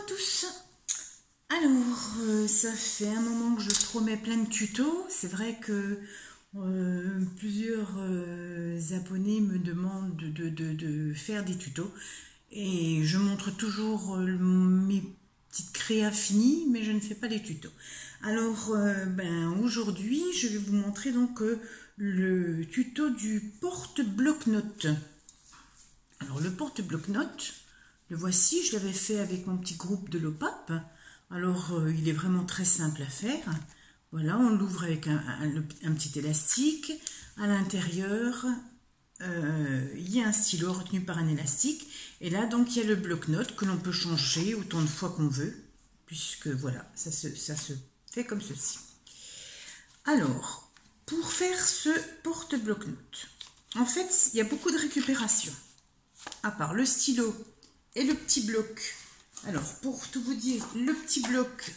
tous. Alors, ça fait un moment que je promets plein de tutos. C'est vrai que plusieurs abonnés me demandent de faire des tutos. Et je montre toujours mes petites créas finies, mais je ne fais pas les tutos. Alors, aujourd'hui, je vais vous montrer donc le tuto du porte-bloc-notes. Alors, le porte-bloc-notes, le voici, je l'avais fait avec mon petit groupe de l'OPAP. Alors, il est vraiment très simple à faire. Voilà, on l'ouvre avec un petit élastique. À l'intérieur, il y a un stylo retenu par un élastique. Et là, donc, il y a le bloc-notes que l'on peut changer autant de fois qu'on veut. Puisque, voilà, ça se fait comme ceci. Alors, pour faire ce porte-bloc-notes, en fait, il y a beaucoup de récupération. À part le stylo et le petit bloc. Alors, pour tout vous dire, le petit bloc,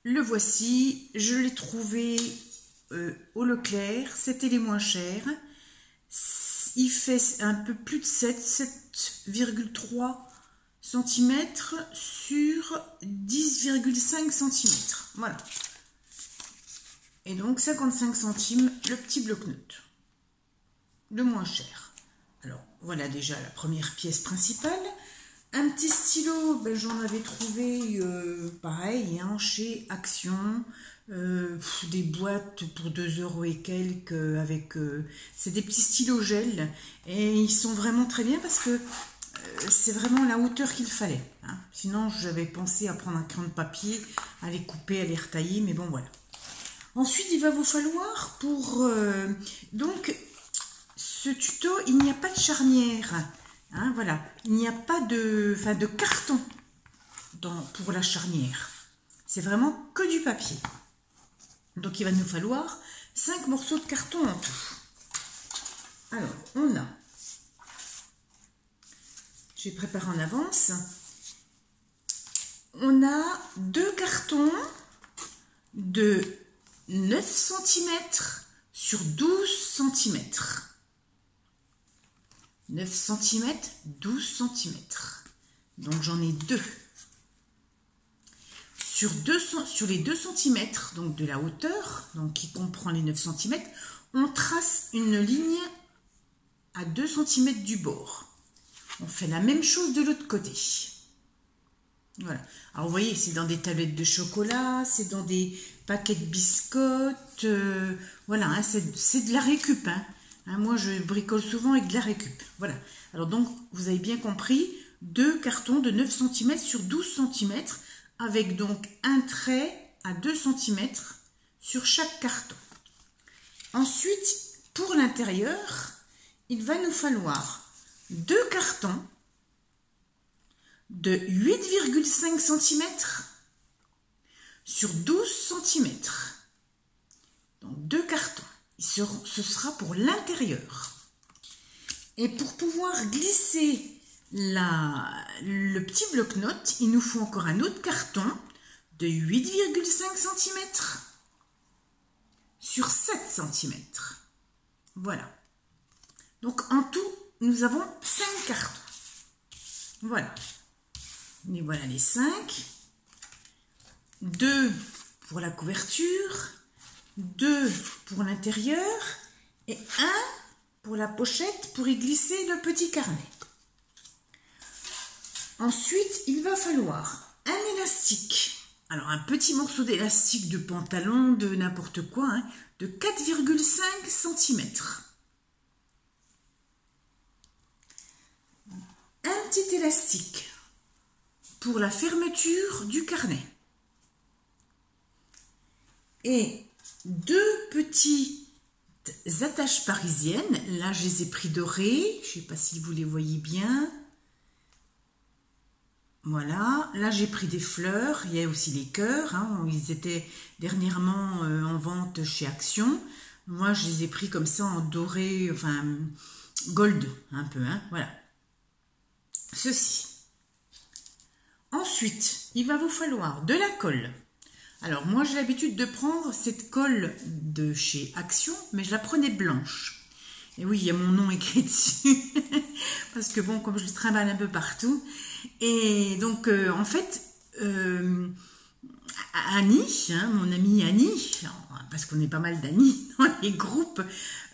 le voici. Je l'ai trouvé au Leclerc. C'était les moins chers. Il fait un peu plus de 7,3 cm sur 10,5 cm. Voilà. Et donc, 55 centimes, le petit bloc-notes. Le moins cher. Alors, voilà déjà la première pièce principale. Un petit stylo, j'en avais trouvé pareil, chez Action, des boîtes pour 2 € et quelques, avec, c'est des petits stylos gel, et ils sont vraiment très bien parce que c'est vraiment la hauteur qu'il fallait. Sinon, j'avais pensé à prendre un crayon de papier, à les couper, à les retailler, mais bon, voilà. Ensuite, il va vous falloir pour, donc, ce tuto, il n'y a pas de charnière. Voilà, il n'y a pas de carton pour la charnière. C'est vraiment que du papier. Donc, il va nous falloir 5 morceaux de carton en tout. Alors, on a... J'ai préparé en avance. On a 2 cartons de 9 cm sur 12 cm. 9 cm, 12 cm. Donc j'en ai 2. Sur les 2 cm, donc de la hauteur, donc qui comprend les 9 cm, on trace une ligne à 2 cm du bord. On fait la même chose de l'autre côté. Voilà. Alors vous voyez, c'est dans des tablettes de chocolat, c'est dans des paquets de biscottes. Voilà, c'est de la récup. Moi, je bricole souvent avec de la récup. Voilà. Alors donc, vous avez bien compris, 2 cartons de 9 cm sur 12 cm, avec donc un trait à 2 cm sur chaque carton. Ensuite, pour l'intérieur, il va nous falloir 2 cartons de 8,5 cm sur 12 cm. Donc, 2 cartons. Ce sera pour l'intérieur. Et pour pouvoir glisser le petit bloc-notes, il nous faut encore un autre carton de 8,5 cm sur 7 cm. Voilà. Donc en tout, nous avons 5 cartons. Voilà. Et voilà les 5. 2 pour la couverture. 2 pour l'intérieur et 1 pour la pochette pour y glisser le petit carnet. Ensuite, il va falloir un élastique. Alors, un petit morceau d'élastique de pantalon, de n'importe quoi, de 4,5 cm. Un petit élastique pour la fermeture du carnet. Et 2 petites attaches parisiennes. Là, je les ai pris dorées. Je ne sais pas si vous les voyez bien. Voilà. Là, j'ai pris des fleurs. Il y a aussi les cœurs. Ils étaient dernièrement en vente chez Action. Moi, je les ai pris comme ça en doré, enfin, gold un peu. Voilà. Ceci. Ensuite, il va vous falloir de la colle. Alors, moi, j'ai l'habitude de prendre cette colle de chez Action, mais je la prenais blanche. Et oui, il y a mon nom écrit dessus, parce que bon, comme je le trimballe un peu partout. Et donc, en fait, Annie, hein, mon amie Annie, parce qu'on est pas mal d'Annie dans les groupes,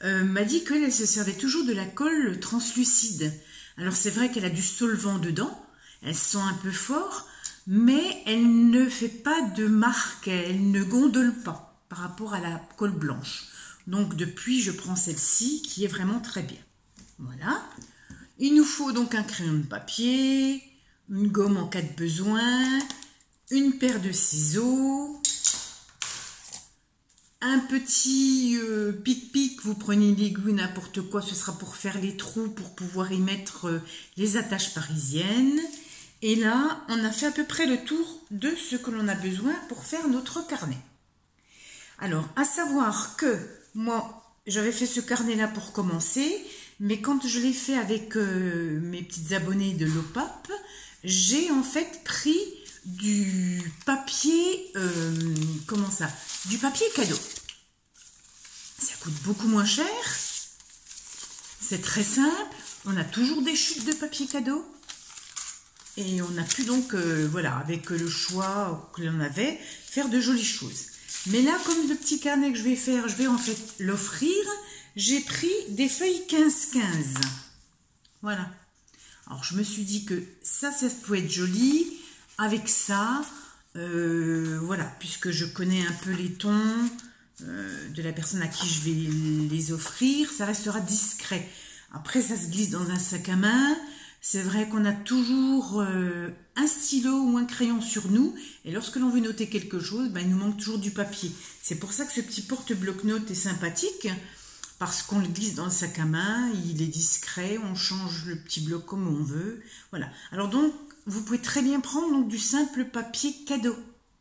m'a dit qu'elle se servait toujours de la colle translucide. Alors c'est vrai qu'elle a du solvant dedans, elle sent un peu fort, mais elle ne fait pas de marque, elle ne gondole pas par rapport à la colle blanche. Donc depuis, je prends celle-ci qui est vraiment très bien. Voilà. Il nous faut donc un crayon de papier, une gomme en cas de besoin, une paire de ciseaux, un petit pic-pic, vous prenez l'aiguille, n'importe quoi, ce sera pour faire les trous, pour pouvoir y mettre les attaches parisiennes. Et là, on a fait à peu près le tour de ce que l'on a besoin pour faire notre carnet. Alors, à savoir que moi, j'avais fait ce carnet-là pour commencer, mais quand je l'ai fait avec mes petites abonnées de l'OPAP, j'ai en fait pris du papier, du papier cadeau. Ça coûte beaucoup moins cher, c'est très simple, on a toujours des chutes de papier cadeau. Et on a pu donc, voilà, avec le choix que l'on avait, faire de jolies choses. Mais là, comme le petit carnet que je vais faire, je vais en fait l'offrir, j'ai pris des feuilles 15-15. Voilà. Alors, je me suis dit que ça peut être joli. Avec ça, voilà, puisque je connais un peu les tons de la personne à qui je vais les offrir, ça restera discret. Après, ça se glisse dans un sac à main. C'est vrai qu'on a toujours un stylo ou un crayon sur nous, et lorsque l'on veut noter quelque chose, ben, il nous manque toujours du papier. C'est pour ça que ce petit porte-bloc-notes est sympathique, parce qu'on le glisse dans le sac à main, il est discret, on change le petit bloc comme on veut. Voilà. Alors donc, vous pouvez très bien prendre donc, du simple papier cadeau.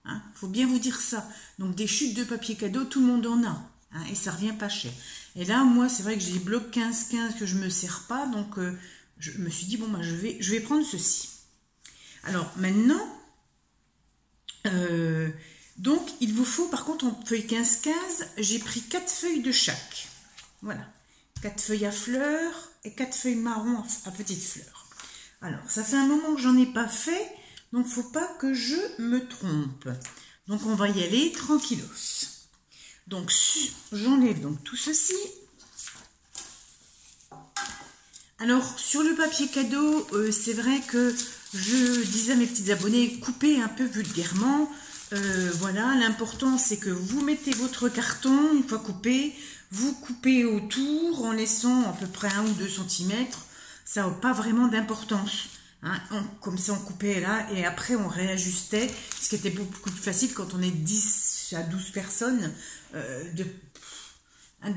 Hein, faut bien vous dire ça. Donc des chutes de papier cadeau, tout le monde en a. Hein, et ça revient pas cher. Et là, moi, c'est vrai que j'ai des blocs 15-15 que je me sers pas, donc... je me suis dit, bon, bah, je vais prendre ceci. Alors, maintenant, donc, il vous faut, par contre, en feuille 15-15, j'ai pris 4 feuilles de chaque. Voilà. 4 feuilles à fleurs et 4 feuilles marron à petites fleurs. Alors, ça fait un moment que j'en ai pas fait, donc, faut pas que je me trompe. Donc, on va y aller tranquillos. Donc, j'enlève donc tout ceci. Alors, sur le papier cadeau, c'est vrai que je disais à mes petits abonnés, coupez un peu vulgairement. Voilà, l'important, c'est que vous mettez votre carton, une fois coupé, vous coupez autour en laissant à peu près 1 ou 2 cm. Ça n'a pas vraiment d'importance. Hein. Comme ça, on coupait là et après, on réajustait. Ce qui était beaucoup plus facile quand on est 10 à 12 personnes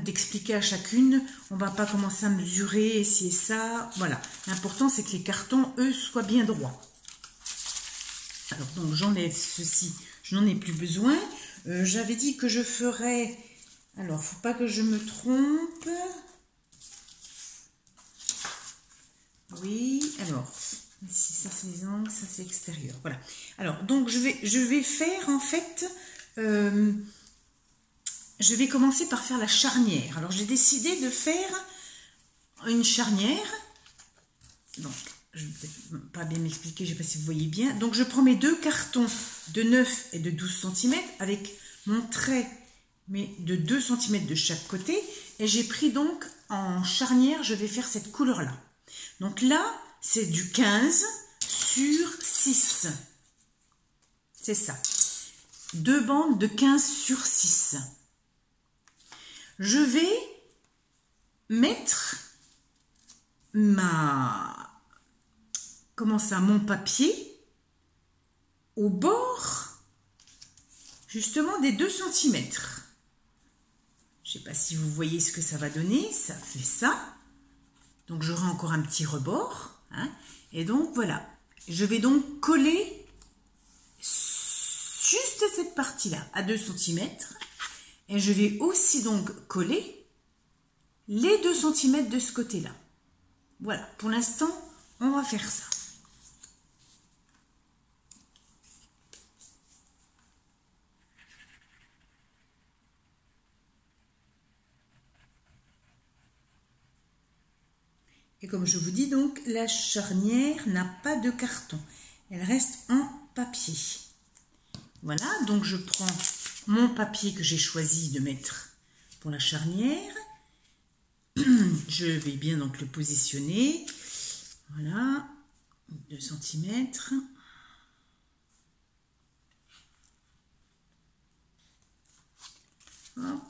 d'expliquer à chacune, on va pas commencer à mesurer si et ça, voilà. L'important c'est que les cartons, eux, soient bien droits. Alors donc j'enlève ceci, je n'en ai plus besoin. J'avais dit que je ferais, alors faut pas que je me trompe. Oui, alors, ici ça c'est les angles, ça c'est l'extérieur, voilà. Alors donc je vais faire en fait... je vais commencer par faire la charnière. Alors, j'ai décidé de faire une charnière. Donc, je ne vais peut-être pas bien m'expliquer, je ne sais pas si vous voyez bien. Donc, je prends mes 2 cartons de 9 et de 12 cm avec mon trait, mais de 2 cm de chaque côté. Et j'ai pris donc en charnière, je vais faire cette couleur-là. Donc là, c'est du 15 sur 6. C'est ça. 2 bandes de 15 sur 6. Je vais mettre mon papier au bord justement des 2 cm. Je ne sais pas si vous voyez ce que ça va donner, ça fait ça. Donc j'aurai encore un petit rebord. Hein, et donc voilà, je vais donc coller juste cette partie-là à 2 cm. Et je vais aussi donc coller les 2 cm de ce côté-là. Voilà, pour l'instant, on va faire ça. Et comme je vous dis donc, la charnière n'a pas de carton. Elle reste en papier. Voilà, donc je prends mon papier que j'ai choisi de mettre pour la charnière. Je vais bien donc le positionner. Voilà, 2 cm. Hop.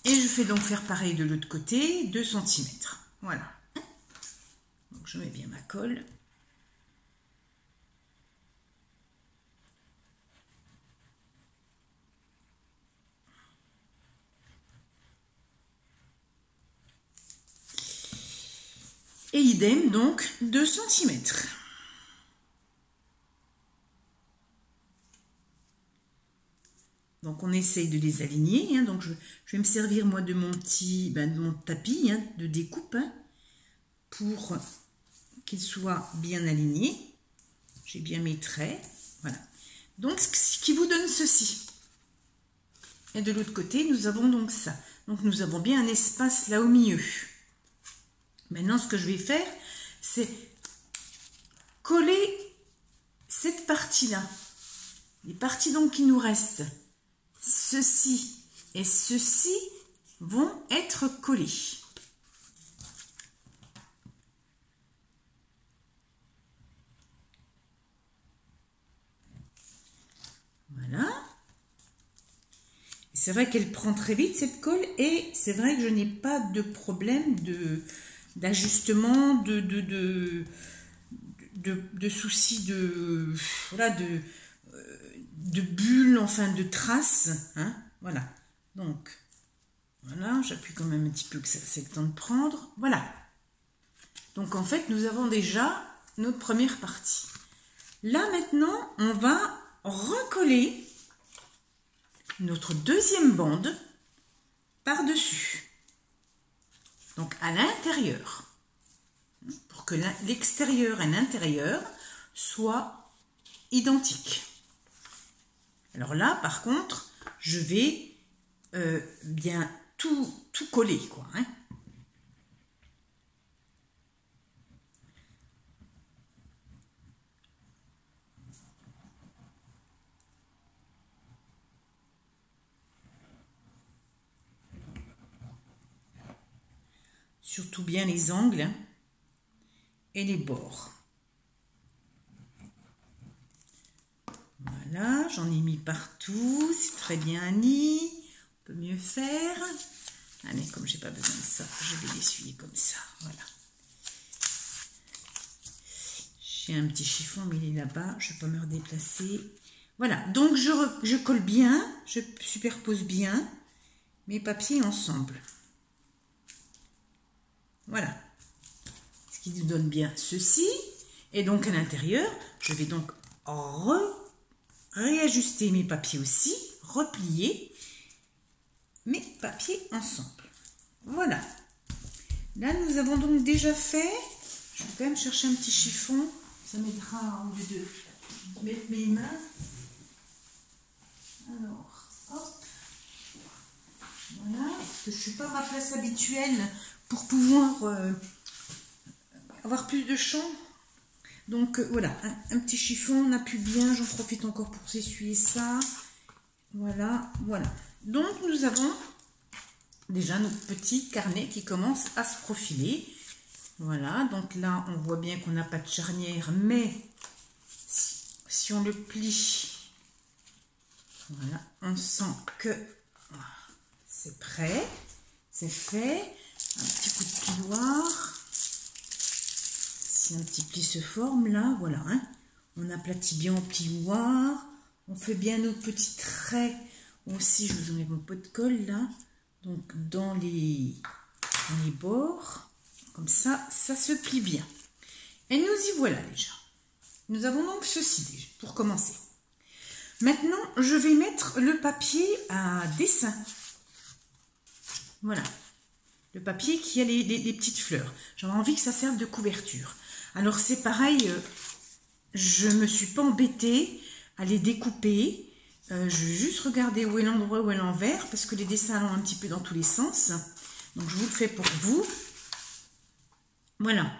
Et je fais donc faire pareil de l'autre côté, 2 cm. Voilà. Donc je mets bien ma colle. Et idem, donc 2 cm. Donc on essaye de les aligner. Hein. Donc je vais me servir moi de mon petit, de mon tapis de découpe pour qu'ils soient bien alignés. J'ai bien mes traits. Voilà. Donc ce qui vous donne ceci. Et de l'autre côté, nous avons donc ça. Donc nous avons bien un espace là au milieu. Maintenant, ce que je vais faire, c'est coller cette partie-là. Les parties donc qui nous restent, ceci et ceci vont être collés. Voilà. C'est vrai qu'elle prend très vite cette colle et c'est vrai que je n'ai pas de problème d'ajustement, de soucis voilà, de bulles, enfin de traces. Hein, voilà. Donc, voilà, j'appuie quand même un petit peu que ça c'est le temps de prendre. Voilà. Donc en fait, nous avons déjà notre première partie. Là maintenant, on va recoller notre deuxième bande par-dessus. Donc à l'intérieur. Pour que l'extérieur et l'intérieur soient identiques. Alors là, par contre, je vais bien tout coller, quoi. Hein. Surtout bien les angles et les bords. Voilà, j'en ai mis partout, c'est très bien Annie, on peut mieux faire. Allez, comme j'ai pas besoin de ça, je vais l'essuyer comme ça, voilà. J'ai un petit chiffon, mais il est là-bas, je ne vais pas me redéplacer. Voilà, donc je colle bien, je superpose bien mes papiers ensemble. Voilà, ce qui nous donne bien ceci. Et donc à l'intérieur, je vais donc réajuster mes papiers aussi, replier mes papiers ensemble. Voilà. Là, nous avons donc déjà fait. Je vais quand même chercher un petit chiffon. Ça m'aidera au lieu de mettre mes mains. Alors, hop. Voilà. Parce que je ne suis pas à ma place habituelle pour pouvoir avoir plus de champ. Donc voilà, un petit chiffon, on appuie bien, j'en profite encore pour s'essuyer ça. Voilà, voilà. Donc nous avons déjà notre petit carnet qui commence à se profiler. Voilà, donc là on voit bien qu'on n'a pas de charnière, mais si on le plie, voilà, on sent que c'est prêt, c'est fait. Un petit coup de piloir. Si un petit pli se forme là, voilà, hein. On aplatit bien au plioir, on fait bien nos petits traits aussi. Je vous enlève mon pot de colle là, donc dans les bords, comme ça, ça se plie bien. Et nous y voilà déjà. Nous avons donc ceci déjà pour commencer. Maintenant, je vais mettre le papier à dessin. Voilà. Le papier qui a les petites fleurs. J'avais envie que ça serve de couverture. Alors c'est pareil, je ne me suis pas embêtée à les découper. Je vais juste regarder où est l'endroit où est l'envers, parce que les dessins vont un petit peu dans tous les sens. Donc je vous le fais pour vous. Voilà.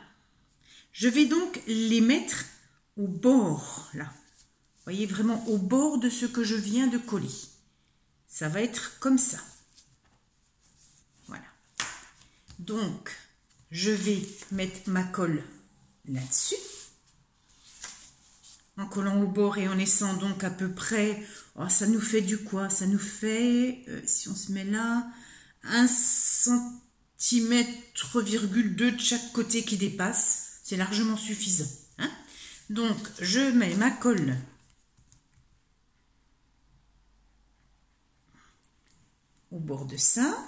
Je vais donc les mettre au bord, là. Vous voyez, vraiment au bord de ce que je viens de coller. Ça va être comme ça. Voilà. Donc, je vais mettre ma colle là-dessus. En collant au bord et en laissant donc à peu près, oh, ça nous fait du quoi? Ça nous fait, si on se met là, 1,2 cm de chaque côté qui dépasse. C'est largement suffisant. Hein? Donc, je mets ma colle au bord de ça.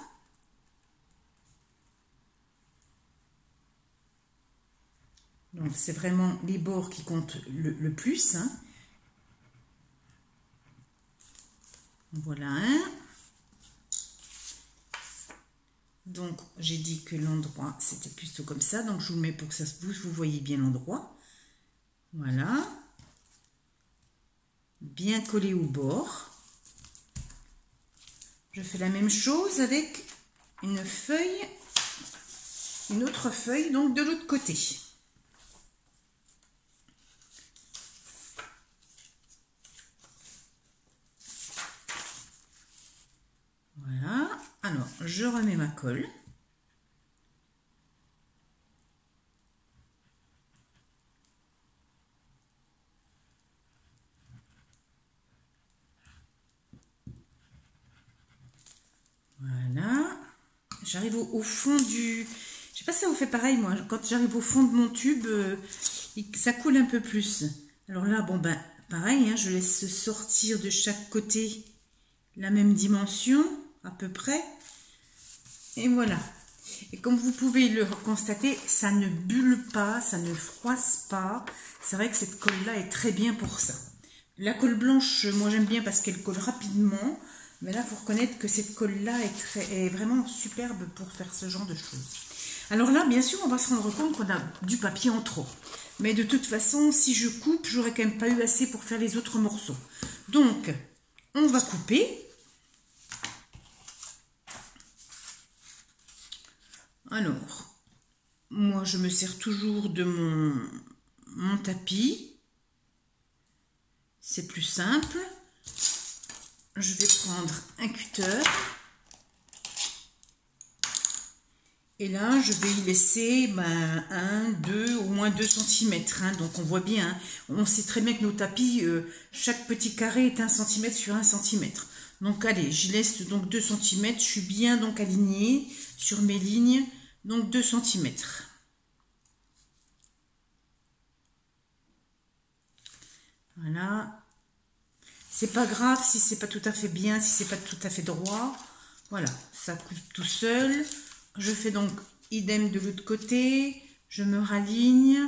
Donc, c'est vraiment les bords qui comptent le plus. Hein. Voilà un. Donc, j'ai dit que l'endroit, c'était plutôt comme ça. Donc, je vous mets pour que ça se bouge. Vous voyez bien l'endroit. Voilà. Bien collé au bord. Je fais la même chose avec une feuille, une autre feuille, donc de l'autre côté. Voilà. Alors, je remets ma colle. Voilà. J'arrive au fond du... Je sais pas si ça vous fait pareil, moi. Quand j'arrive au fond de mon tube, ça coule un peu plus. Alors là, bon ben, pareil, hein, je laisse sortir de chaque côté la même dimension, à peu près. Et voilà. Et comme vous pouvez le constater, ça ne bulle pas, ça ne froisse pas. C'est vrai que cette colle-là est très bien pour ça. La colle blanche, moi j'aime bien parce qu'elle colle rapidement. Mais là, il faut reconnaître que cette colle-là est vraiment superbe pour faire ce genre de choses. Alors là, bien sûr, on va se rendre compte qu'on a du papier en trop. Mais de toute façon, si je coupe, j'aurais quand même pas eu assez pour faire les autres morceaux. Donc, on va couper. Alors, moi, je me sers toujours de mon tapis. C'est plus simple. Je vais prendre un cutter. Et là, je vais y laisser 1, 2, au moins 2 cm. Hein, donc, on voit bien. Hein, on sait très bien que nos tapis, chaque petit carré est 1 cm sur 1 cm. Donc, allez, j'y laisse donc 2 cm. Je suis bien donc alignée sur mes lignes. Donc, 2 cm. Voilà. C'est pas grave si c'est pas tout à fait bien, si c'est pas tout à fait droit. Voilà, ça coupe tout seul. Je fais donc idem de l'autre côté. Je me raligne.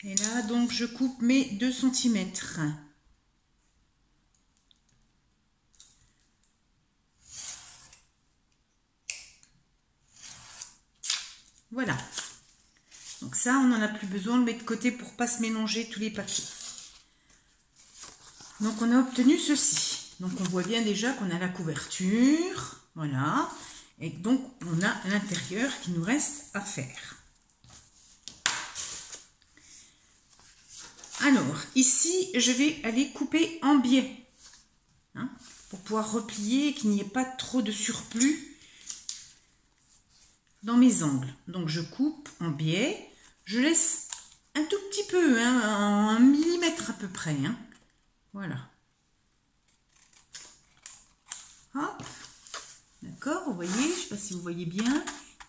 Et là, donc, je coupe mes 2 cm. Voilà. Donc ça, on n'en a plus besoin, on le met de côté pour ne pas se mélanger tous les papiers. Donc on a obtenu ceci. Donc on voit bien déjà qu'on a la couverture, voilà. Et donc on a l'intérieur qui nous reste à faire. Alors ici, je vais aller couper en biais. Hein, pour pouvoir replier et qu'il n'y ait pas trop de surplus dans mes angles. Donc je coupe en biais. Je laisse un tout petit peu, hein, 1 millimètre à peu près. Hein. Voilà. Hop. D'accord, vous voyez, je ne sais pas si vous voyez bien.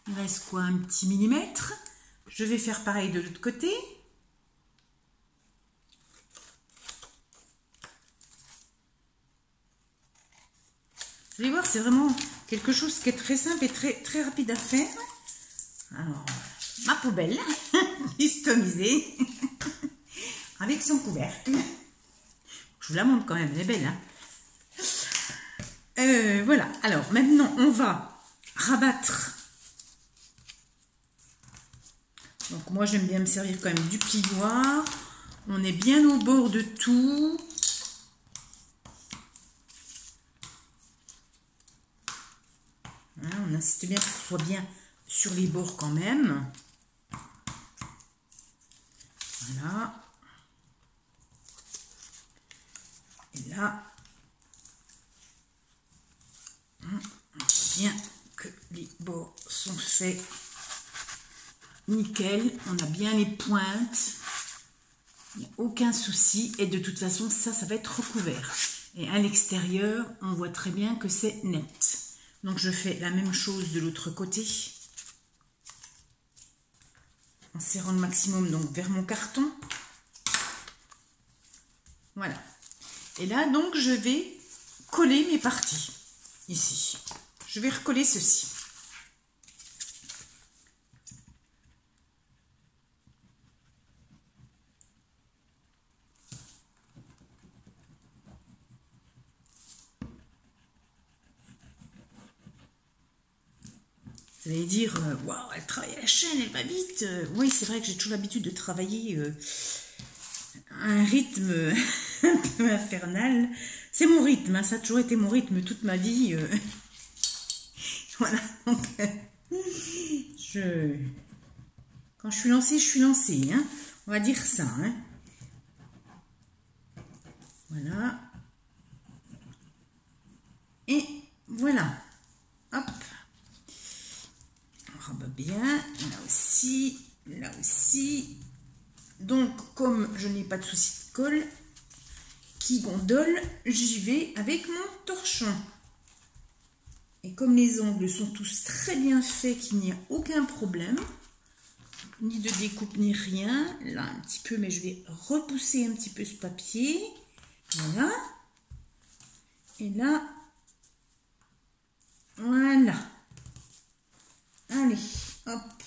Il reste quoi, un petit millimètre. Je vais faire pareil de l'autre côté. Vous allez voir, c'est vraiment quelque chose qui est très simple et très rapide à faire. Alors, ma poubelle, customisée, avec son couvercle. Je vous la montre quand même, elle est belle. Hein. Voilà, alors maintenant on va rabattre. Donc moi j'aime bien me servir quand même du plioir. On est bien au bord de tout. Hein, on insiste bien pour que ce soit bien sur les bords quand même. Voilà. Et là, on voit bien que les bords sont faits nickel. On a bien les pointes. Il n'y a aucun souci. Et de toute façon, ça va être recouvert. Et à l'extérieur, on voit très bien que c'est net. Donc, je fais la même chose de l'autre côté. En serrant le maximum donc vers mon carton. Voilà. Et là, donc, je vais coller mes parties. Ici. Je vais recoller ceci. Vous allez dire, waouh, elle travaille à la chaîne, elle va vite. Oui, c'est vrai que j'ai toujours l'habitude de travailler à un rythme un peu infernal. C'est mon rythme, hein, ça a toujours été mon rythme toute ma vie. Voilà, donc quand je suis lancée, hein, on va dire ça. Hein. Voilà. Et voilà. Hop. On rabat bien. Là aussi. Là aussi. Donc, comme je n'ai pas de souci de colle qui gondole, j'y vais avec mon torchon. Et comme les angles sont tous très bien faits, qu'il n'y a aucun problème, ni de découpe ni rien, là un petit peu, mais je vais repousser un petit peu ce papier, voilà, et là, voilà, allez, hop,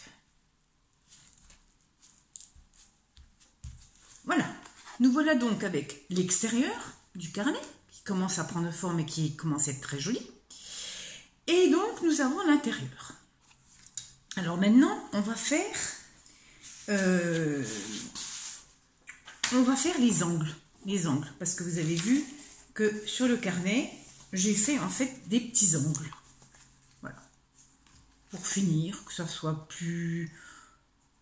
voilà, nous voilà donc avec l'extérieur du carnet, qui commence à prendre forme et qui commence à être très joli. Et donc, nous avons l'intérieur. Alors maintenant, on va faire les angles. Les angles, parce que vous avez vu que sur le carnet, j'ai fait en fait des petits angles. Voilà. Pour finir, que ça soit plus...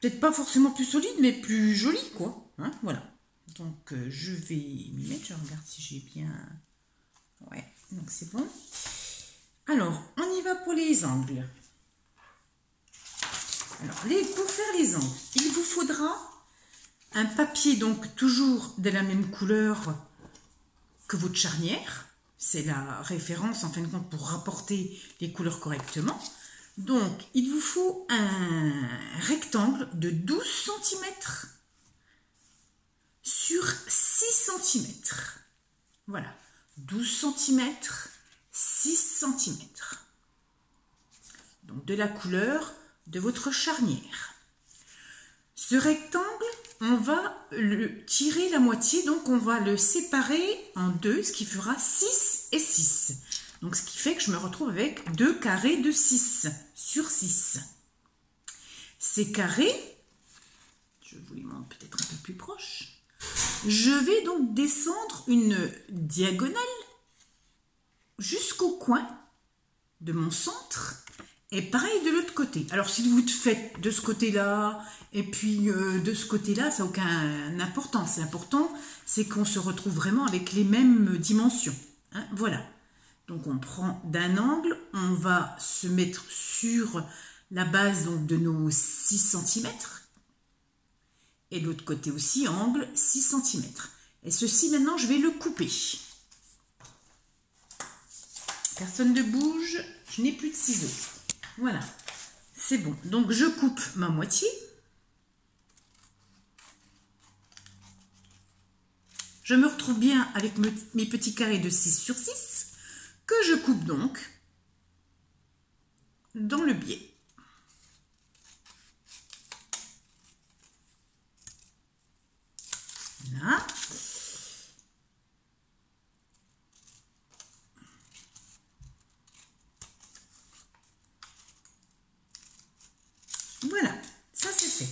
Peut-être pas forcément plus solide, mais plus joli, quoi. Hein, voilà. Donc, je vais m'y mettre. Je regarde si j'ai bien... Ouais, donc c'est bon. Alors, on y va pour les angles. Alors, pour faire les angles, il vous faudra un papier, donc toujours de la même couleur que votre charnière. C'est la référence, en fin de compte, pour rapporter les couleurs correctement. Donc, il vous faut un rectangle de 12 cm sur 6 cm. Voilà, 12 cm, 6 cm. Donc de la couleur de votre charnière. Ce rectangle, on va le tirer la moitié, donc on va le séparer en deux, ce qui fera 6 et 6. Donc ce qui fait que je me retrouve avec 2 carrés de 6 sur 6. Ces carrés, je vous les montre peut-être un peu plus proche, je vais donc descendre une diagonale jusqu'au coin de mon centre et pareil de l'autre côté. Alors si vous faites de ce côté-là et puis de ce côté-là, ça n'a aucune importance. L'important, c'est qu'on se retrouve vraiment avec les mêmes dimensions. Hein, voilà. Donc on prend d'un angle, on va se mettre sur la base donc, de nos 6 cm et de l'autre côté aussi, angle 6 cm. Et ceci maintenant, je vais le couper. Personne ne bouge, je n'ai plus de ciseaux. Voilà, c'est bon. Donc, je coupe ma moitié. Je me retrouve bien avec mes petits carrés de 6 sur 6 que je coupe donc dans le biais. Là. Voilà, ça c'est fait.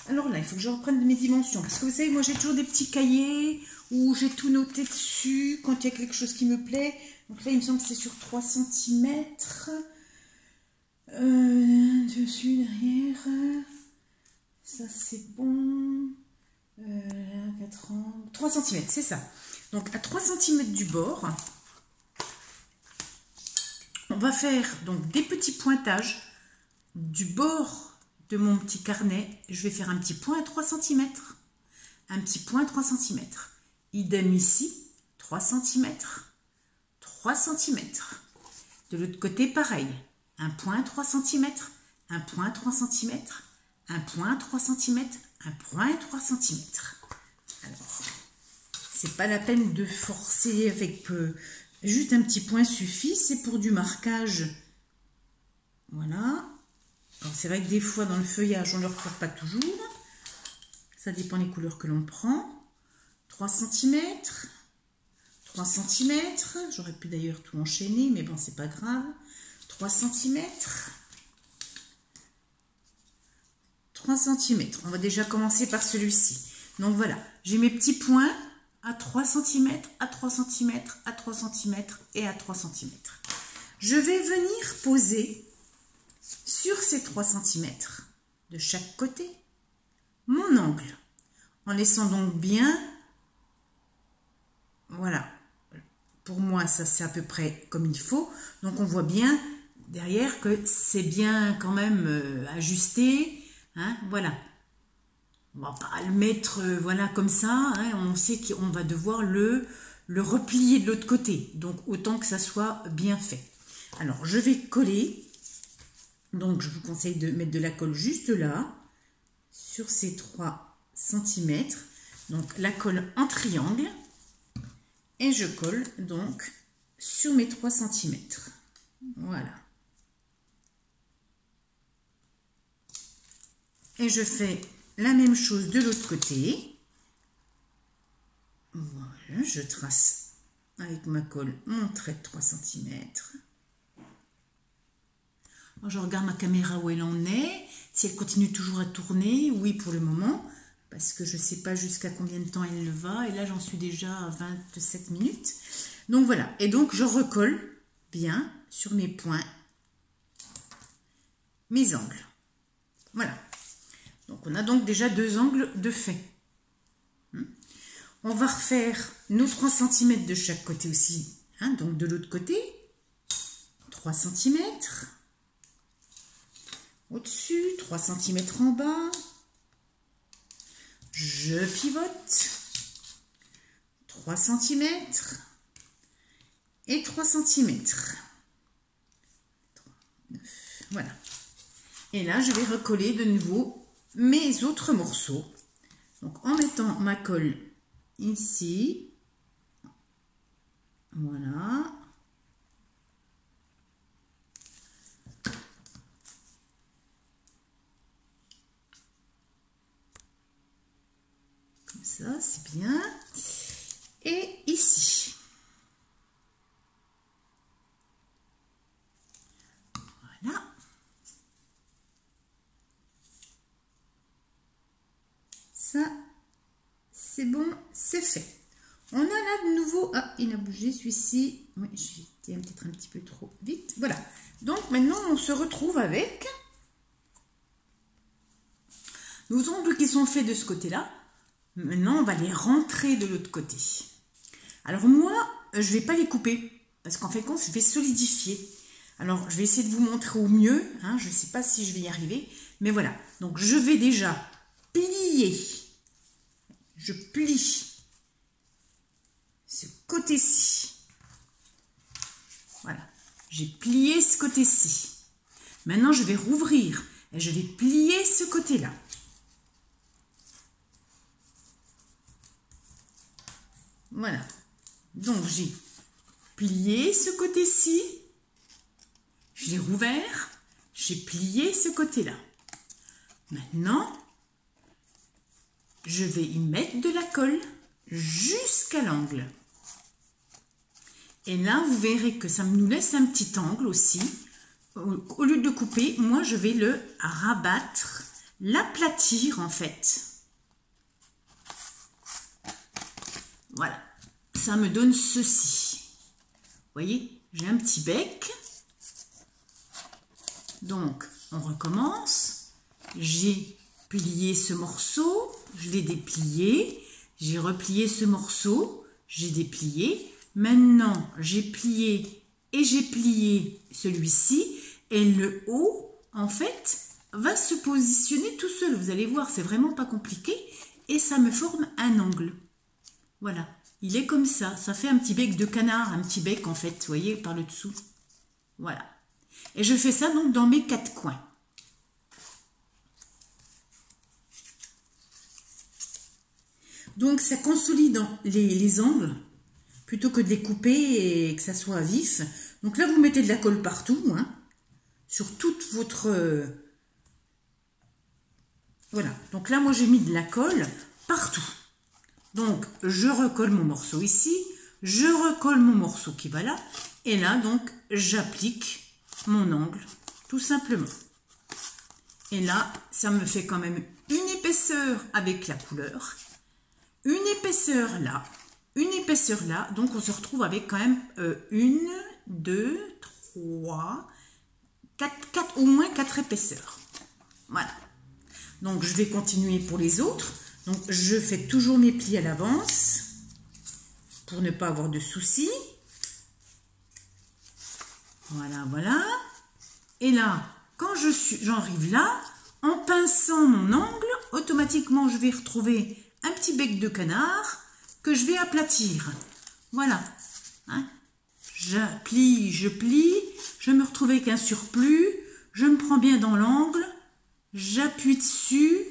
Alors là, il faut que je reprenne mes dimensions. Parce que vous savez, moi j'ai toujours des petits cahiers où j'ai tout noté dessus quand il y a quelque chose qui me plaît. Donc là, il me semble que c'est sur 3 cm. ça c'est bon. 4 ans, 3 cm, c'est ça. Donc à 3 cm du bord, on va faire donc des petits pointages du bord de mon petit carnet. Je vais faire un petit point à 3 cm, un petit point à 3 cm. Idem ici, 3 cm, 3 cm. De l'autre côté, pareil, un point à 3 cm, un point à 3 cm, un point à 3 cm, un point à 3 cm. Alors, c'est pas la peine de forcer avec juste un petit point suffit, c'est pour du marquage. Voilà. Alors c'est vrai que des fois dans le feuillage on ne le retrouve pas toujours. Ça dépend des couleurs que l'on prend. 3 cm, 3 cm, j'aurais pu d'ailleurs tout enchaîner, mais bon c'est pas grave. 3 cm, 3 cm. On va déjà commencer par celui-ci. Donc voilà, j'ai mes petits points à 3 cm, à 3 cm, à 3 cm et à 3 cm. Je vais venir poser sur ces 3 cm de chaque côté mon angle, en laissant donc bien, voilà, pour moi ça c'est à peu près comme il faut, donc on voit bien derrière que c'est bien quand même ajusté, hein, voilà. On va pas le mettre voilà comme ça, hein, on sait qu'on va devoir le replier de l'autre côté, donc autant que ça soit bien fait. Alors je vais coller, donc je vous conseille de mettre de la colle juste là, sur ces 3 cm, donc la colle en triangle, et je colle donc sur mes 3 cm, voilà. Et je fais la même chose de l'autre côté. Voilà, je trace avec ma colle mon trait de 3 cm. Je regarde ma caméra où elle en est. Si elle continue toujours à tourner, oui pour le moment, parce que je ne sais pas jusqu'à combien de temps elle va. Et là, j'en suis déjà à 27 minutes. Donc voilà, et donc je recolle bien sur mes points, mes angles. Voilà. Donc on a donc déjà 2 angles de fait. On va refaire nos 3 cm de chaque côté aussi, hein, donc de l'autre côté, 3 cm, au-dessus, 3 cm en bas, je pivote, 3 cm et 3 cm. Voilà. Et là, je vais recoller de nouveau mes autres morceaux. Donc en mettant ma colle ici, voilà, comme ça c'est bien, et ici, voilà, ça c'est bon, c'est fait. On a là de nouveau, ah il a bougé celui-ci, oui j'étais peut-être un petit peu trop vite, voilà. Donc maintenant on se retrouve avec nos ongles qui sont faits de ce côté-là. Maintenant on va les rentrer de l'autre côté. Alors moi je vais pas les couper parce qu'en fait je vais solidifier. Alors je vais essayer de vous montrer au mieux, hein, je ne sais pas si je vais y arriver, mais voilà. Donc je vais déjà plier, je plie ce côté-ci. Voilà, j'ai plié ce côté-ci. Maintenant, je vais rouvrir et je vais plier ce côté-là. Voilà, donc j'ai plié ce côté-ci, je l'ai rouvert, j'ai plié ce côté-là. Maintenant, je vais y mettre de la colle jusqu'à l'angle. Et là, vous verrez que ça nous laisse un petit angle aussi. Au lieu de couper, moi, je vais le rabattre, l'aplatir en fait. Voilà, ça me donne ceci. Vous voyez, j'ai un petit bec. Donc, on recommence. J'ai plié ce morceau, je l'ai déplié, j'ai replié ce morceau, j'ai déplié. Maintenant, j'ai plié et j'ai plié celui-ci et le haut, en fait, va se positionner tout seul. Vous allez voir, c'est vraiment pas compliqué et ça me forme un angle. Voilà, il est comme ça. Ça fait un petit bec de canard, un petit bec en fait, vous voyez, par le dessous. Voilà. Et je fais ça donc dans mes 4 coins. Donc ça consolide les angles, plutôt que de les couper et que ça soit vif. Donc là, vous mettez de la colle partout, hein, sur toute votre... Voilà, donc là, moi j'ai mis de la colle partout. Donc, je recolle mon morceau ici, je recolle mon morceau qui va là, et là, donc, j'applique mon angle, tout simplement. Et là, ça me fait quand même une épaisseur avec la couleur, une épaisseur là, donc on se retrouve avec quand même 1, 2, 3, 4, au moins 4 épaisseurs. Voilà. Donc, je vais continuer pour les autres. Donc, je fais toujours mes plis à l'avance pour ne pas avoir de soucis. Voilà, voilà. Et là, quand j'arrive là, en pinçant mon angle, automatiquement, je vais retrouver un petit bec de canard que je vais aplatir. Voilà. Hein? Je plie, je me retrouve avec un surplus, je me prends bien dans l'angle, j'appuie dessus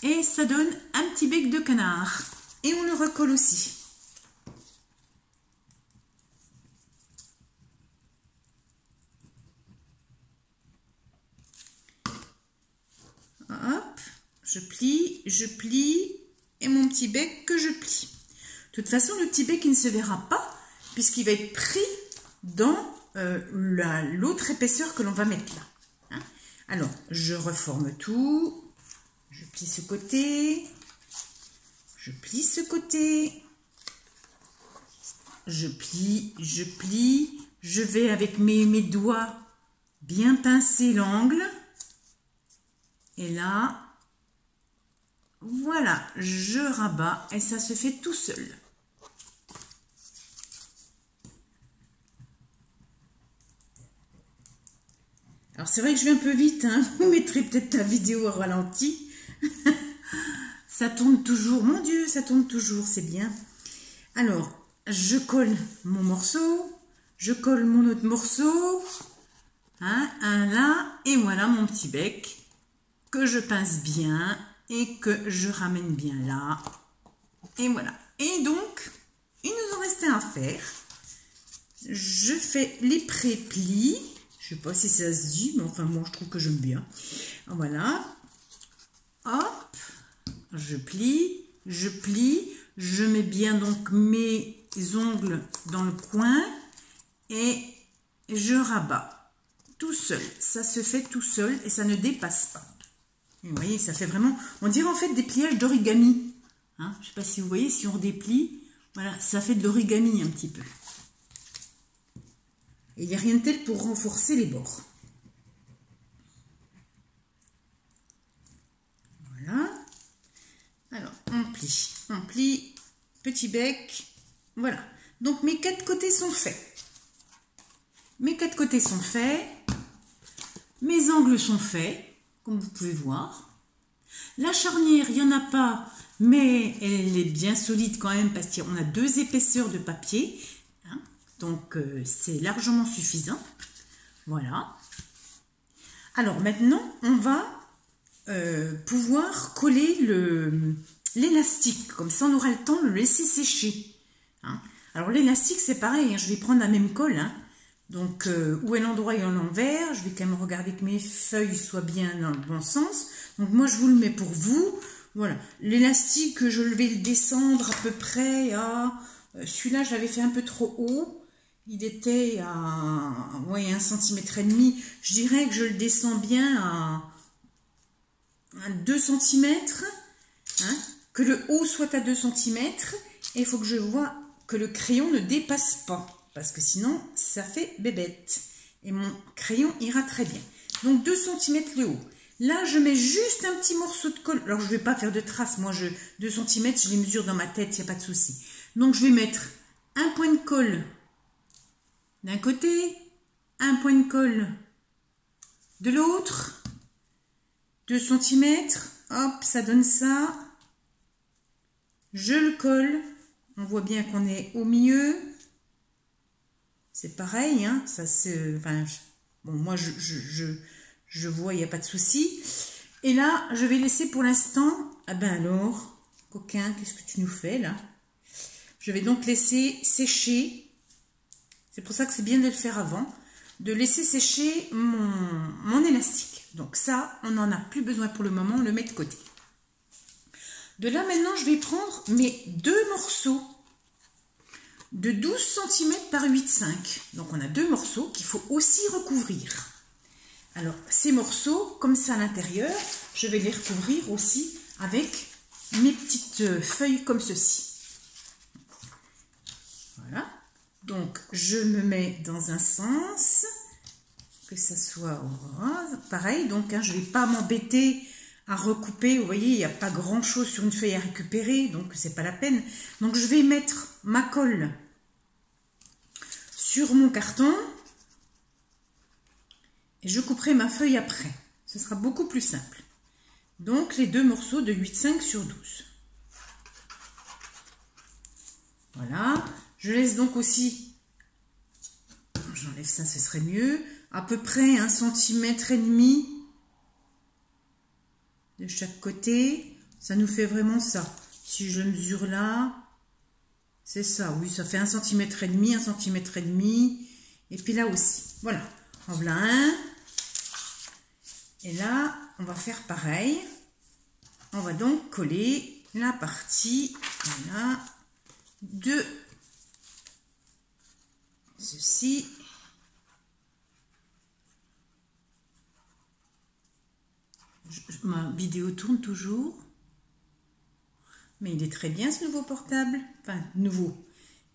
et ça donne un petit bec de canard. Et on le recolle aussi. Hop, je plie et mon petit bec que je plie. De toute façon, le petit bec, il ne se verra pas puisqu'il va être pris dans l'autre épaisseur que l'on va mettre là. Hein? Alors, je reforme tout. Je plie ce côté. Je plie ce côté. Je plie. Je vais avec mes doigts bien pincer l'angle. Et là, voilà, je rabats et ça se fait tout seul. Alors c'est vrai que je vais un peu vite, hein. Vous mettrez peut-être la vidéo au ralenti. Ça tourne toujours, mon Dieu, ça tourne toujours, c'est bien. Alors, je colle mon morceau, je colle mon autre morceau, hein, un là, et voilà mon petit bec que je pince bien et que je ramène bien là. Et voilà. Et donc, il nous en restait à faire. Je fais les pré-plis. Je ne sais pas si ça se dit, mais enfin, moi, je trouve que j'aime bien. Voilà. Hop. Je plie. Je mets bien donc mes ongles dans le coin. Et je rabats. Tout seul. Ça se fait tout seul et ça ne dépasse pas. Et vous voyez, ça fait vraiment... On dirait en fait des pliages d'origami. Hein, je ne sais pas si vous voyez, si on déplie, voilà, ça fait de l'origami un petit peu. Et il n'y a rien de tel pour renforcer les bords. Voilà. Alors, on plie, petit bec. Voilà. Donc, mes 4 côtés sont faits. Mes 4 côtés sont faits. Mes angles sont faits, comme vous pouvez voir. La charnière, il n'y en a pas, mais elle est bien solide quand même parce qu'on a 2 épaisseurs de papier. Hein, donc, c'est largement suffisant. Voilà. Alors, maintenant, on va pouvoir coller l'élastique. Comme ça, on aura le temps de le laisser sécher. Hein. Alors, l'élastique, c'est pareil. Hein, je vais prendre la même colle. Hein. Donc, où est l'endroit et l'envers. Je vais quand même regarder que mes feuilles soient bien dans le bon sens. Donc, moi, je vous le mets pour vous. Voilà. L'élastique, je vais le descendre à peu près à... Celui-là, je l'avais fait un peu trop haut. Il était à 1,5 cm. Je dirais que je le descends bien à 2 cm. Hein, que le haut soit à 2 cm. Et il faut que je vois que le crayon ne dépasse pas. Parce que sinon, ça fait bébête. Et mon crayon ira très bien. Donc, 2 cm le haut. Là, je mets juste un petit morceau de colle. Alors, je ne vais pas faire de traces. Moi, 2 cm, je les mesure dans ma tête, il n'y a pas de souci. Donc, je vais mettre un point de colle d'un côté, un point de colle de l'autre, 2 cm. Hop, ça donne ça. Je le colle. On voit bien qu'on est au milieu. C'est pareil, hein. Ça, c'est... Enfin, bon, moi, je vois, il n'y a pas de souci. Et là, je vais laisser pour l'instant... Ah ben alors, coquin, qu'est-ce que tu nous fais, là? Je vais donc laisser sécher. C'est pour ça que c'est bien de le faire avant. De laisser sécher mon élastique. Donc ça, on n'en a plus besoin pour le moment, on le met de côté. De là, maintenant, je vais prendre mes 2 morceaux de 12 cm par 8,5. Donc, on a 2 morceaux qu'il faut aussi recouvrir. Alors, ces morceaux, comme ça à l'intérieur, je vais les recouvrir aussi avec mes petites feuilles comme ceci. Voilà. Donc, je me mets dans un sens, que ça soit pareil. Donc, hein, je ne vais pas m'embêter à recouper. Vous voyez, il n'y a pas grand chose sur une feuille à récupérer, donc c'est pas la peine. Donc, je vais mettre ma colle sur mon carton et je couperai ma feuille après. Ce sera beaucoup plus simple. Donc, les 2 morceaux de 8,5 sur 12. Voilà. Je laisse donc aussi, j'enlève ça, ce serait mieux, à peu près 1,5 cm de chaque côté. Ça nous fait vraiment ça. Si je mesure là, c'est ça. Oui, ça fait 1,5 cm, 1,5 cm. Et puis là aussi. Voilà. En voilà un. Et là, on va faire pareil. On va donc coller la partie, voilà, de ceci. Ma vidéo tourne toujours. Mais il est très bien ce nouveau portable. Enfin, nouveau.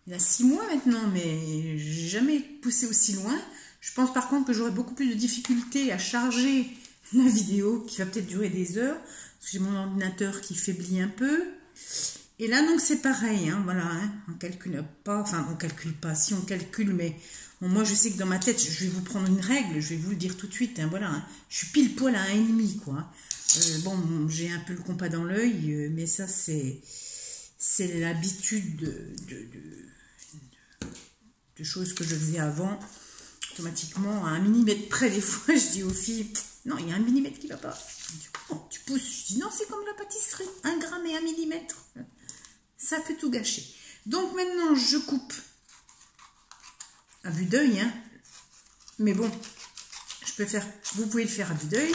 Il a 6 mois maintenant, mais j'ai jamais poussé aussi loin. Je pense par contre que j'aurai beaucoup plus de difficultés à charger la vidéo, qui va peut-être durer des heures. Parce que j'ai mon ordinateur qui faiblit un peu. Et là, donc, c'est pareil. Hein, voilà, hein, on calcule pas. Enfin, on calcule pas. Si on calcule, mais bon, moi, je sais que dans ma tête, je vais vous prendre une règle. Je vais vous le dire tout de suite. Hein, voilà, hein, je suis pile poil à 1,5, quoi. Bon, j'ai un peu le compas dans l'œil, mais ça, c'est l'habitude de choses que je faisais avant. Automatiquement, à 1 mm près, des fois, je dis aux filles, non, il y a 1 mm qui va pas. Oh, tu pousses. Je dis, non, c'est comme la pâtisserie, 1 gramme et 1 mm. Ça fait tout gâcher. Donc, maintenant, je coupe à vue d'œil, hein. Mais bon, je peux faire, vous pouvez le faire à vue d'œil.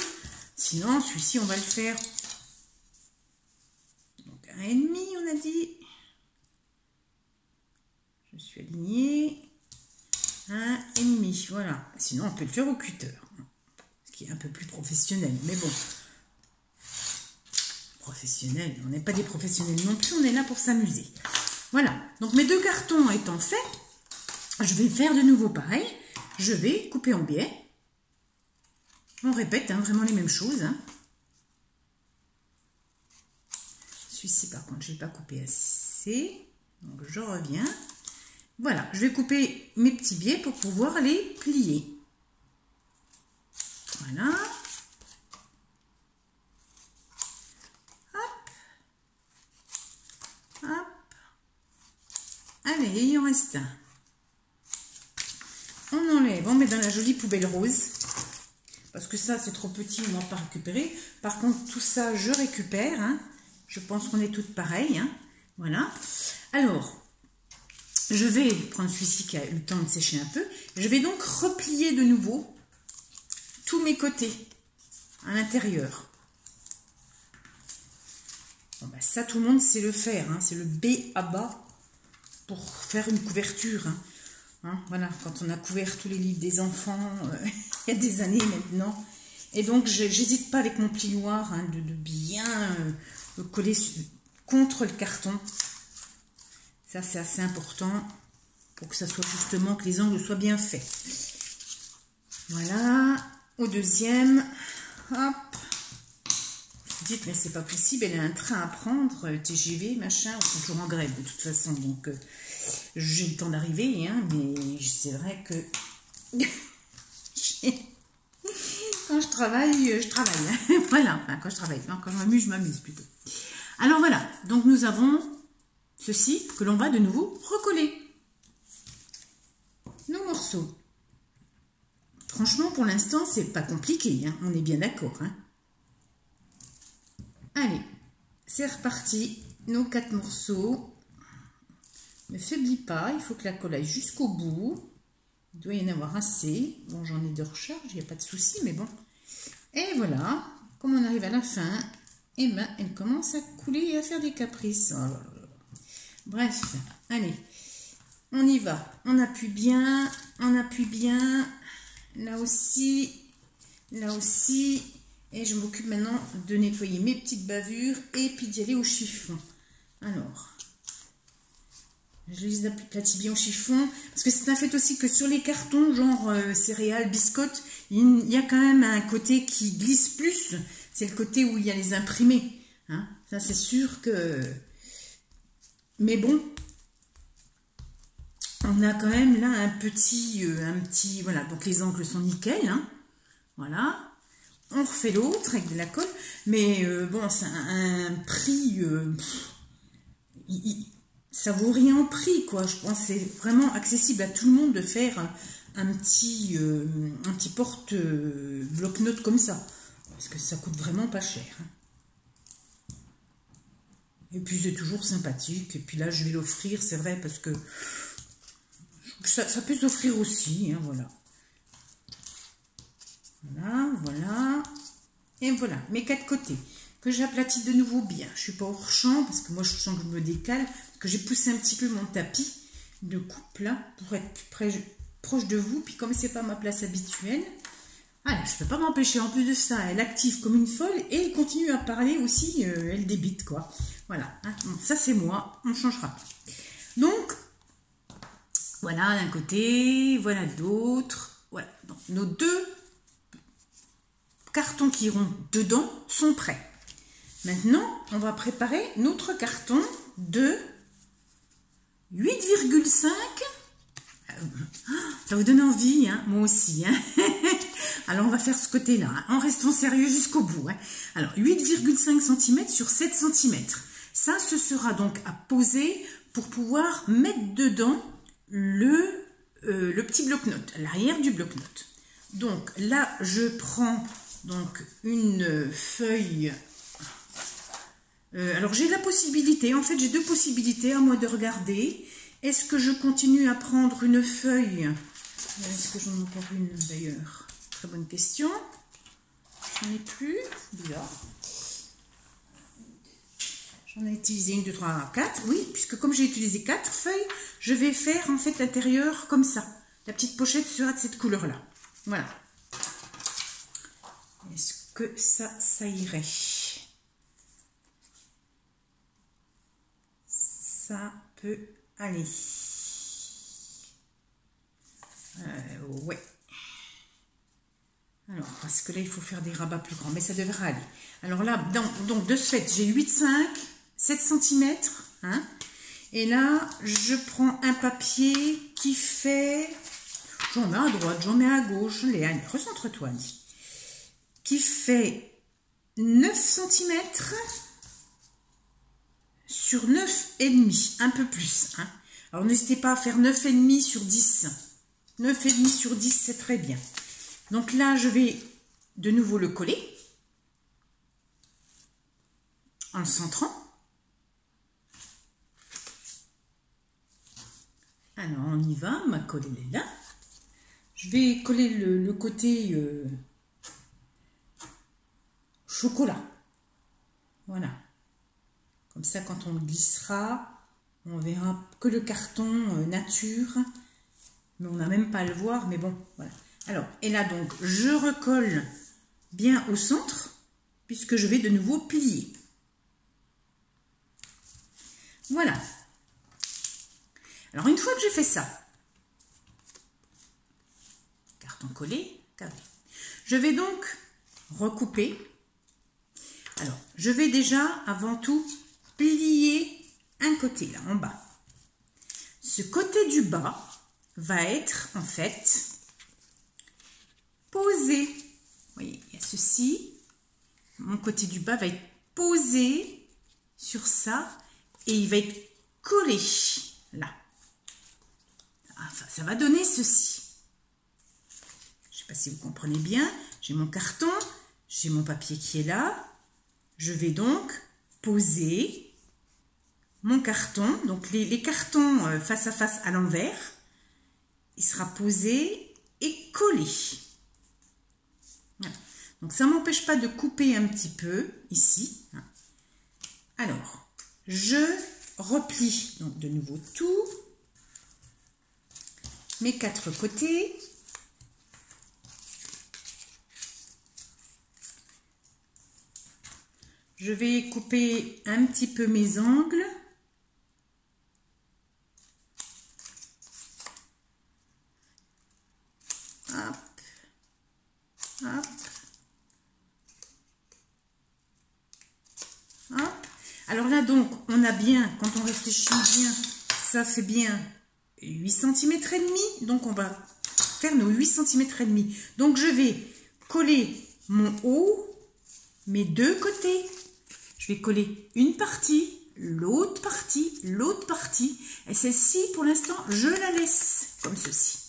Sinon, celui-ci, on va le faire. Donc, 1,5, on a dit. Je suis alignée. 1,5, voilà. Sinon, on peut le faire au cutter. Ce qui est un peu plus professionnel. Mais bon. Professionnel. On n'est pas des professionnels non plus. On est là pour s'amuser. Voilà. Donc, mes 2 cartons étant faits, je vais faire de nouveau pareil. Je vais couper en biais. On répète, hein, vraiment les mêmes choses. Hein. Celui-ci, par contre, je n'ai pas coupé assez. Donc, je reviens. Voilà, je vais couper mes petits biais pour pouvoir les plier. Voilà. Hop. Hop. Allez, il en reste un. On enlève, on met dans la jolie poubelle rose. Parce que ça, c'est trop petit, on ne va pas récupérer. Par contre, tout ça, je récupère. Hein. Je pense qu'on est toutes pareilles. Hein. Voilà. Alors, je vais prendre celui-ci qui a eu le temps de sécher un peu. Je vais donc replier de nouveau tous mes côtés à l'intérieur. Bon, ben ça, tout le monde sait le faire. Hein. C'est le B à bas pour faire une couverture. Hein. Hein, voilà, quand on a couvert tous les livres des enfants, il y a des années maintenant. Et donc, j'hésite pas avec mon plioir hein, de bien coller contre le carton. Ça, c'est assez important pour que ça soit justement, que les angles soient bien faits. Voilà, au deuxième, hop, dites, mais c'est pas possible, elle a un train à prendre, TGV, machin, ils sont toujours en grève de toute façon, donc j'ai le temps d'arriver, hein, mais c'est vrai que quand je travaille, je travaille. Hein. Voilà, enfin, quand je travaille, non, quand je m'amuse plutôt. Alors voilà, donc nous avons ceci que l'on va de nouveau recoller. Nos morceaux. Franchement, pour l'instant, c'est pas compliqué, hein, on est bien d'accord. Hein. Allez, c'est reparti. Nos 4 morceaux. Ne faiblis pas, il faut que la colle aille jusqu'au bout. Il doit y en avoir assez. Bon, j'en ai de recharge, il n'y a pas de souci, mais bon. Et voilà, comme on arrive à la fin, et ben, elle commence à couler et à faire des caprices. Oh là là. Bref, allez, on y va. On appuie bien, on appuie bien. Là aussi, là aussi. Et je m'occupe maintenant de nettoyer mes petites bavures et puis d'y aller au chiffon. Alors, je les aplatis bien au chiffon. Parce que c'est un fait aussi que sur les cartons, genre céréales, biscottes, il y a quand même un côté qui glisse plus. C'est le côté où il y a les imprimés. Hein. Ça, c'est sûr que... Mais bon, on a quand même là un petit... voilà, donc les angles sont nickel. Hein. Voilà. On refait l'autre avec de la colle. Mais bon, c'est un prix... ça vaut rien en prix, quoi. Je pense que c'est vraiment accessible à tout le monde de faire un petit porte bloc-notes comme ça. Parce que ça coûte vraiment pas cher. Hein. Et puis c'est toujours sympathique. Et puis là, je vais l'offrir, c'est vrai, parce que ça peut s'offrir aussi. Hein, voilà. Voilà, voilà. Et voilà, mes 4 côtés. Que j'aplatis de nouveau bien. Je ne suis pas hors champ, parce que moi, je sens que je me décale. Parce que j'ai poussé un petit peu mon tapis de coupe, là, pour être plus proche de vous. Puis comme c'est pas ma place habituelle, voilà, je ne peux pas m'empêcher. En plus de ça, elle active comme une folle. Et elle continue à parler aussi. Elle débite, quoi. Voilà, hein. Bon, ça c'est moi. On ne changera pas. Donc, voilà d'un côté, voilà de l'autre. Voilà, donc nos 2 cartons qui iront dedans sont prêts. Maintenant, on va préparer notre carton de 8,5. Ça vous donne envie, hein, moi aussi. Hein. Alors, on va faire ce côté-là, hein, en restant sérieux jusqu'au bout. Hein. Alors, 8,5 cm sur 7 cm. Ça, ce sera donc à poser pour pouvoir mettre dedans le petit bloc-notes, l'arrière du bloc-notes. Donc, là, je prends donc une feuille... alors j'ai la possibilité, en fait j'ai 2 possibilités à moi de regarder. Est-ce que je continue à prendre une feuille? Est-ce que j'en ai encore une d'ailleurs? Très bonne question. J'en ai plus, bizarre. J'en ai utilisé 1, 2, 3, 4. Oui, puisque comme j'ai utilisé 4 feuilles, je vais faire en fait l'intérieur comme ça. La petite pochette sera de cette couleur-là. Voilà. Est-ce que ça irait? Ça peut aller. Ouais. Alors, parce que là, il faut faire des rabats plus grands, mais ça devrait aller. Alors là, donc de ce fait, j'ai 8,5, 7 cm. Hein, et là, je prends un papier qui fait... J'en mets à droite, j'en mets à gauche. Allez, recentre-toi, Annie. Qui fait 9 cm sur 9,5, un peu plus. Hein. Alors, n'hésitez pas à faire 9,5 sur 10. 9,5 sur 10, c'est très bien. Donc là, je vais de nouveau le coller en le centrant. Alors, on y va, ma colle est là. Je vais coller le côté chocolat. Voilà. Comme ça, quand on le glissera, on verra que le carton nature. Mais on n'a même pas à le voir, mais bon, voilà. Alors, et là donc, je recolle bien au centre, puisque je vais de nouveau plier. Voilà. Alors, une fois que j'ai fait ça, carton collé, carré, je vais donc recouper Alors, je vais déjà, avant tout, plier un côté, là, en bas. Ce côté du bas va être, en fait, posé. Vous voyez, il y a ceci. Mon côté du bas va être posé sur ça et il va être collé, là. Enfin, ça va donner ceci. Je ne sais pas si vous comprenez bien. J'ai mon carton, j'ai mon papier qui est là. Je vais donc poser mon carton. Donc, les cartons face à face à l'envers. Il sera posé et collé. Voilà. Donc, ça ne m'empêche pas de couper un petit peu ici. Alors, je replie donc de nouveau tout. Mes 4 côtés. Je vais couper un petit peu mes angles. Hop, hop, hop. Alors là donc, on a bien, quand on réfléchit bien, ça fait bien 8 cm et demi. Donc on va faire nos 8 cm et demi. Donc je vais coller mon haut, mes 2 côtés. Je vais coller une partie, l'autre partie, et celle-ci, pour l'instant, je la laisse comme ceci.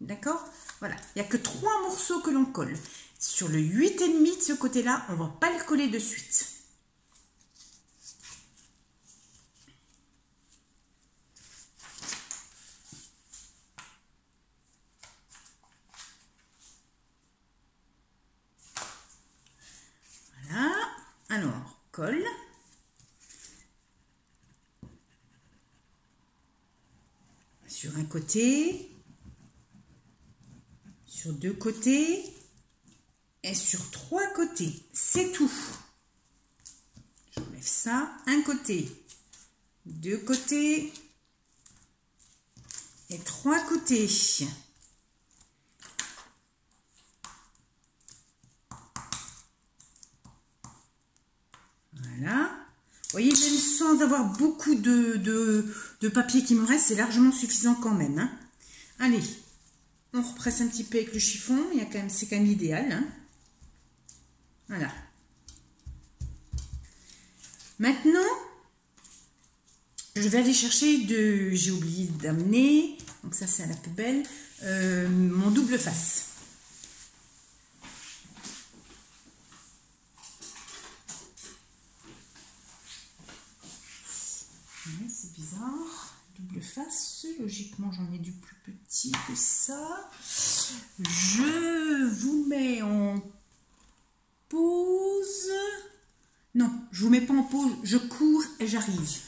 D'accord? Voilà, il n'y a que 3 morceaux que l'on colle. Sur le 8,5 de ce côté-là, on ne va pas le coller de suite. Voilà, alors, colle. Sur un côté, sur 2 côtés et sur 3 côtés. C'est tout. J'enlève ça. Un côté, 2 côtés et 3 côtés. Voilà. Vous voyez, même sans avoir beaucoup de papier qui me reste, c'est largement suffisant quand même. Hein. Allez, on represse un petit peu avec le chiffon. C'est quand même idéal. Hein. Voilà. Maintenant, je vais aller chercher j'ai oublié d'amener, donc ça c'est à la poubelle, mon double face. C'est bizarre, double face, logiquement j'en ai du plus petit que ça. Je vous mets en pause. Non, je vous mets pas en pause, je cours et j'arrive.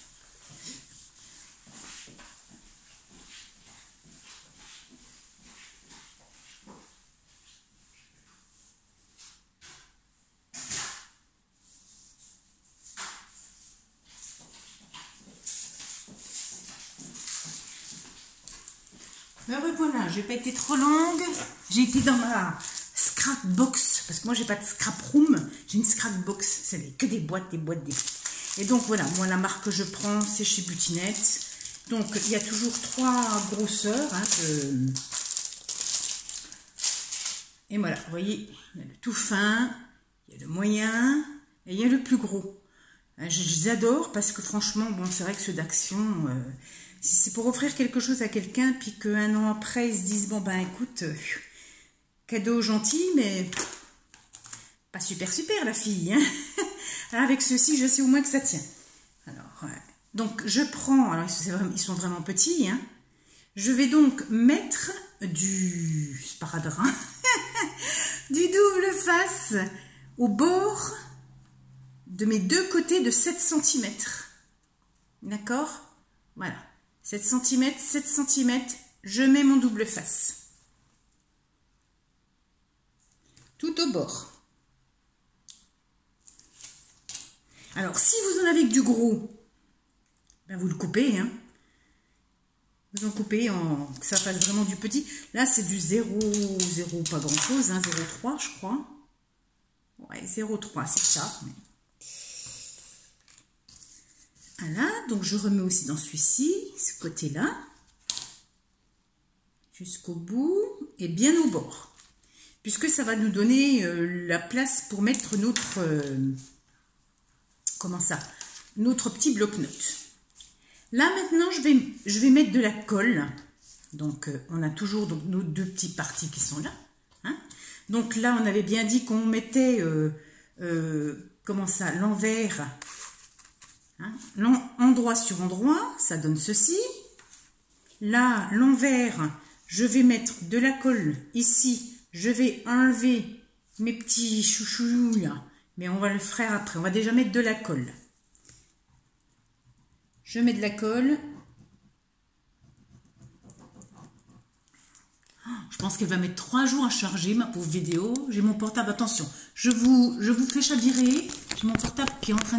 Me revoilà, je n'ai pas été trop longue. J'ai été dans ma scrapbox, parce que moi j'ai pas de scrap room, j'ai une scrapbox, c'est que des boîtes. Et donc voilà, moi la marque que je prends, c'est chez Butinette. Donc il y a toujours 3 grosseurs. Hein, et voilà, vous voyez, il y a le tout fin, il y a le moyen et il y a le plus gros. Je les adore parce que franchement, bon, c'est vrai que ceux d'Action, si c'est pour offrir quelque chose à quelqu'un, puis qu'un an après, ils se disent, bon ben écoute, cadeau gentil, mais pas super la fille. Hein. Alors, avec ceux-ci, je sais au moins que ça tient. Alors, donc je prends, alors ils sont vraiment petits, hein. Je vais donc mettre du sparadrap, du double face au bord de mes 2 côtés de 7 cm. D'accord? Voilà. 7 cm, 7 cm, je mets mon double face. Tout au bord. Alors, si vous en avez que du gros, ben vous le coupez, hein. Vous en coupez que ça fasse vraiment du petit. Là, c'est du 0,0, pas grand chose, hein, 0,3 je crois. Ouais, 0,3, c'est ça. Voilà, donc je remets aussi dans celui-ci, ce côté-là, jusqu'au bout et bien au bord, puisque ça va nous donner la place pour mettre notre, notre petit bloc-notes. Là maintenant, je vais mettre de la colle. Donc on a toujours donc, nos deux petites parties qui sont là. Hein. Donc là, on avait bien dit qu'on mettait l'envers, hein, endroit sur endroit, ça donne ceci. Là, l'envers, je vais mettre de la colle ici. Je vais enlever mes petits chouchous là, mais on va le faire après. On va déjà mettre de la colle. Je mets de la colle. Je pense qu'elle va mettre 3 jours à charger, ma pauvre vidéo. J'ai mon portable, attention, je vous fais chavirer. J'ai mon portable qui est en train de